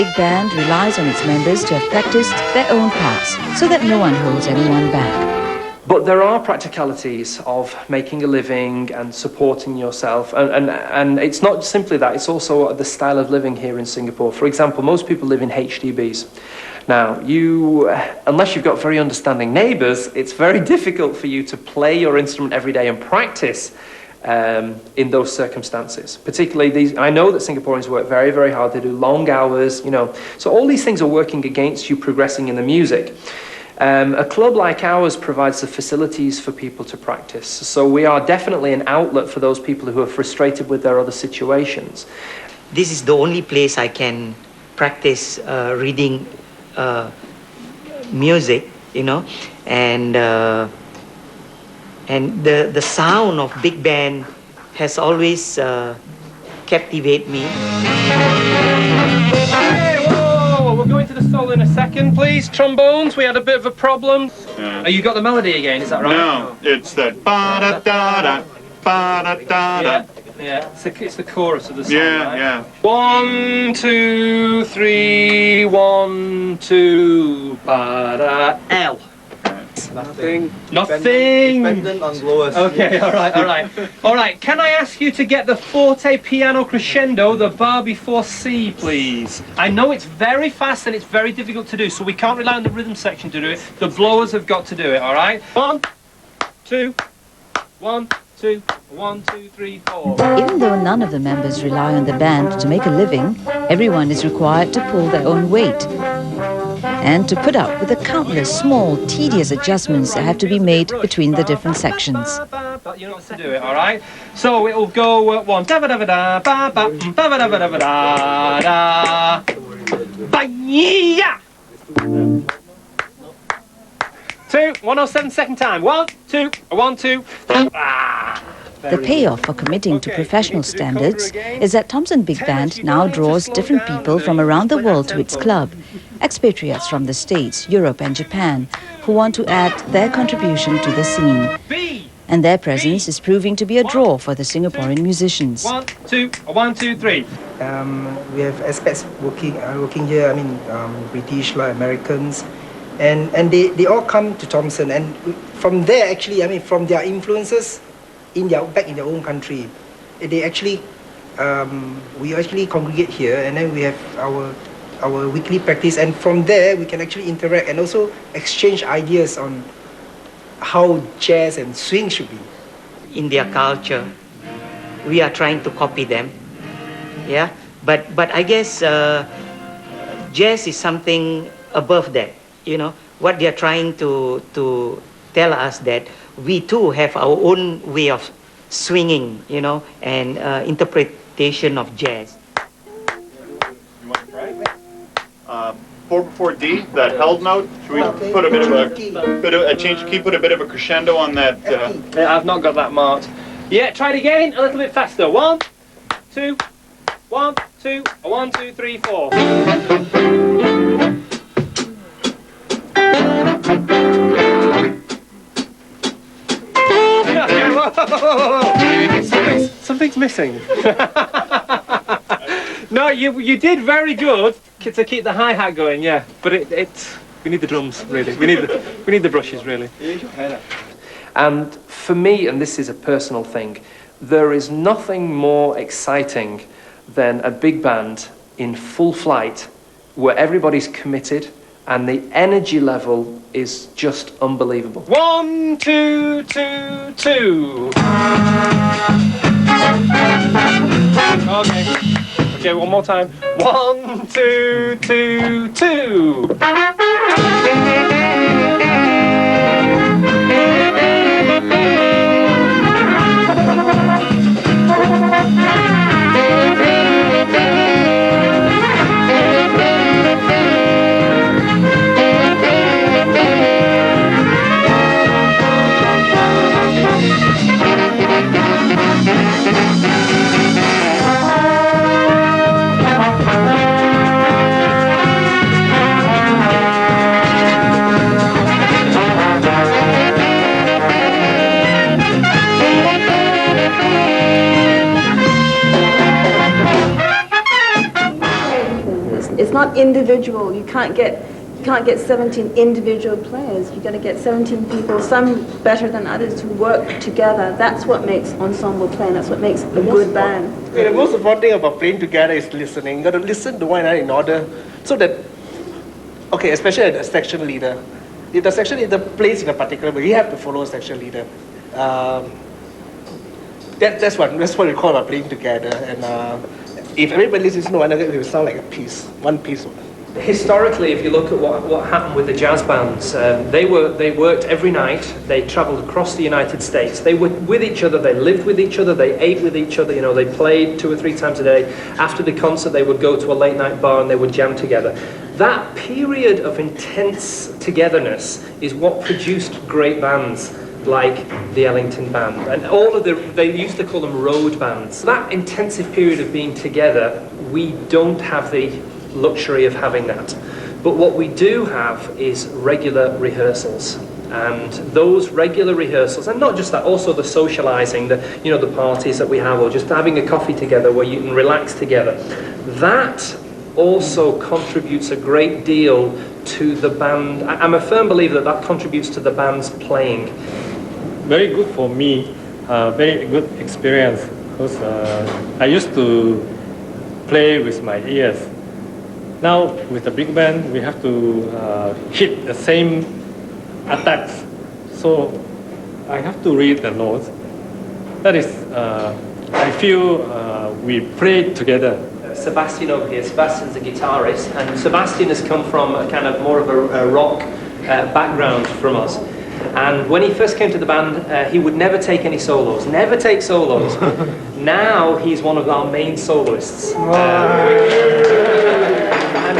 big band relies on its members to have practiced their own parts so that no one holds anyone back. But there are practicalities of making a living and supporting yourself, and it's not simply that, it's also the style of living here in Singapore. For example, most people live in HDBs. Now, unless you've got very understanding neighbours, it's very difficult for you to play your instrument every day and practice in those circumstances. Particularly I know that Singaporeans work very, very hard. They do long hours, So all these things are working against you progressing in the music. A club like ours provides the facilities for people to practice. So we are definitely an outlet for those people who are frustrated with their other situations. This is the only place I can practice reading music, and the sound of big band has always captivated me. We'll go into the solo in a second, please. Trombones, we had a bit of a problem. Yeah. Oh, you got the melody again, is that right? No, it's that ba-da-da-da, ba-da-da-da. Yeah, it's the chorus of the song, Yeah, right? yeah. 1, 2, 3, 1, 2, ba-da, L. Nothing. Dependent on lowest. Okay, all right. Can I ask you to get the forte piano crescendo, the bar before C, please? I know it's very fast and it's very difficult to do, so we can't rely on the rhythm section to do it. The blowers have got to do it, all right? 1, 2, 1, 2, 1, 2, 3, 4. Even though none of the members rely on the band to make a living, everyone is required to pull their own weight and to put up with the countless small, tedious adjustments that have to be made between the different sections. You know what to do it, all right? So it'll go 1, da ba da ba da ba ba ba ba da ba da ba da da ba yeah. 2, 107 second time. 1, 2, 1, 2. The payoff for committing to professional standards is that Thomson Big Band now draws different people from around the world to its club. Expatriates from the States, Europe and Japan who want to add their contribution to the scene. And their presence is proving to be a draw for the Singaporean musicians. 1, 2, 1, 2, 3. We have expats working here, British, like Americans. And they all come to Thomson, and from there from their influences back in their own country, we actually congregate here, and then we have our weekly practice, and from there we can actually interact and also exchange ideas on how jazz and swing should be. In their culture, we are trying to copy them, yeah. But I guess jazz is something above that. What they are trying to tell us that we too have our own way of swinging, and interpretation of jazz. You want to try? 4 before D, that held note. Should we put a bit of a change key? Put a bit of a crescendo on that. Yeah, I've not got that marked. Yeah, try it again. A little bit faster. 1, 2, 1, 2, 1, 2, 3, 4. Something's missing. No, you did very good to keep the hi-hat going, yeah. But we need the drums, really. We need the brushes, really. And for me, and this is a personal thing, there is nothing more exciting than a big band in full flight where everybody's committed and the energy level is just unbelievable. 1, 2, 2, 2. Okay, one more time. 1, 2, 2, 2. individual. You can't get 17 individual players. You're going to get 17 people, some better than others, who work together. That's what makes ensemble playing. That's what makes a good band. The most important thing about playing together is listening. You got to listen to one another in order so that, okay, especially the section leader. If the section leader plays in a particular way, you have to follow the section leader. That's what we call about playing together. And if everybody listens to one another, it will sound like a piece, one piece. Historically, if you look at what happened with the jazz bands, they worked every night. They travelled across the United States. They were with each other. They lived with each other. They ate with each other. You know, they played 2 or 3 times a day. After the concert, they would go to a late night bar and they would jam together. That period of intense togetherness is what produced great bands like the Ellington Band, and they used to call them road bands. That intensive period of being together, we don't have the luxury of having that. But what we do have is regular rehearsals. And those regular rehearsals, and not just that, also the socializing, the parties that we have, or just having a coffee together where you can relax together, that also contributes a great deal to the band. I'm a firm believer that contributes to the band's playing. Very good for me, very good experience, because I used to play with my ears. Now with the big band, we have to hit the same attacks, so I have to read the notes. That is, I feel we play together. Sebastian over here, Sebastian's a guitarist, and Sebastian has come from a kind of more of a rock background from us. And when he first came to the band, he would never take any solos, never take solos. Now he's one of our main soloists. And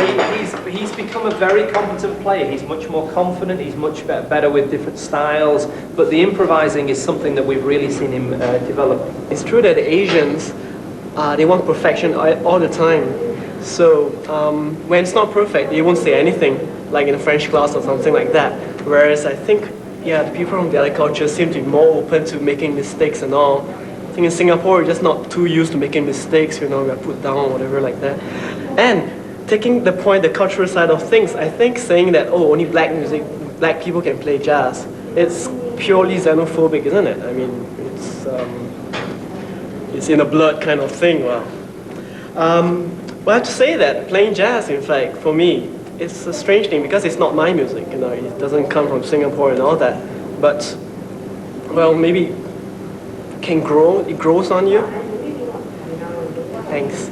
he's become a very competent player. He's much more confident, he's much better with different styles, but the improvising is something that we've really seen him develop. It's true that the Asians, they want perfection all the time. So when it's not perfect, they won't say anything, like in a French class or something like that. Whereas I think, the people from the other cultures seem to be more open to making mistakes and all. I think in Singapore, we're just not too used to making mistakes, we're put down or whatever like that. And taking the cultural side of things, I think saying that, only black people can play jazz, it's purely xenophobic, isn't it? I mean, it's in the blood kind of thing. Well, I have to say that playing jazz, in fact, for me, it's a strange thing because it's not my music, it doesn't come from Singapore and all that. But, well, maybe it grows on you. Thanks.